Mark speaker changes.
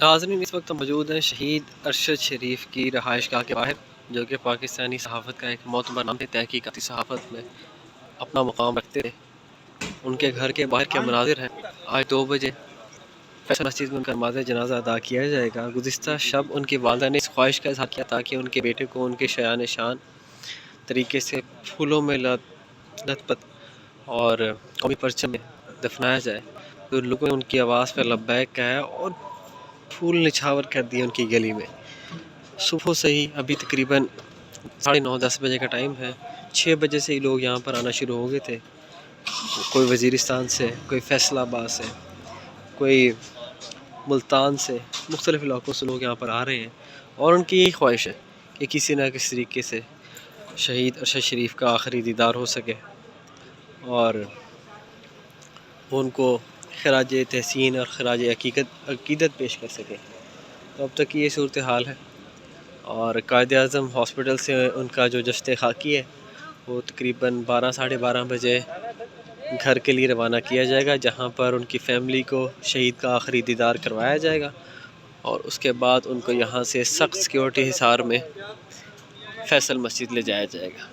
Speaker 1: ناظرین اس وقت موجود ہیں شہید ارشد شریف کی رہائش گاہ کے باہر، جو کہ پاکستانی صحافت کا ایک معتبر نام ہے۔ تحقیقاتی صحافت میں اپنا مقام رکھتے تھے۔ ان کے گھر کے باہر کے مناظر ہیں۔ آج 2 بجے فیصل مسجد میں ان کا نماز جنازہ ادا کیا جائے گا۔ گزشتہ شب ان کی والدہ نے اس خواہش کا اظہار کیا تاکہ ان کے بیٹے کو ان کے شایان شان طریقے سے پھولوں میں لت پت اور قومی پرچم میں دفنایا جائے۔ تو لوگوں نے ان کی آواز پر لبیک کہا اور پھول نچھاور کر دیے ان کی گلی میں۔ صبح سے ہی ابھی تقریباً 9:30-10 بجے کا ٹائم ہے۔ 6 بجے سے ہی لوگ یہاں پر آنا شروع ہو گئے تھے۔ کوئی وزیرستان سے، کوئی فیصل آباد سے، کوئی ملتان سے، مختلف علاقوں سے لوگ یہاں پر آ رہے ہیں، اور ان کی یہی خواہش ہے کہ کسی نہ کسی طریقے سے شہید ارشد شریف کا آخری دیدار ہو سکے اور ان کو خراج تحسین اور خراج عقیدت پیش کر سکے۔ تو اب تک یہ صورتحال ہے، اور قائد اعظم ہاسپٹل سے ان کا جو جسد خاکی ہے وہ تقریباً 12-12:30 بجے گھر کے لیے روانہ کیا جائے گا، جہاں پر ان کی فیملی کو شہید کا آخری دیدار کروایا جائے گا، اور اس کے بعد ان کو یہاں سے سخت سیکیورٹی حصار میں فیصل مسجد لے جایا جائے گا۔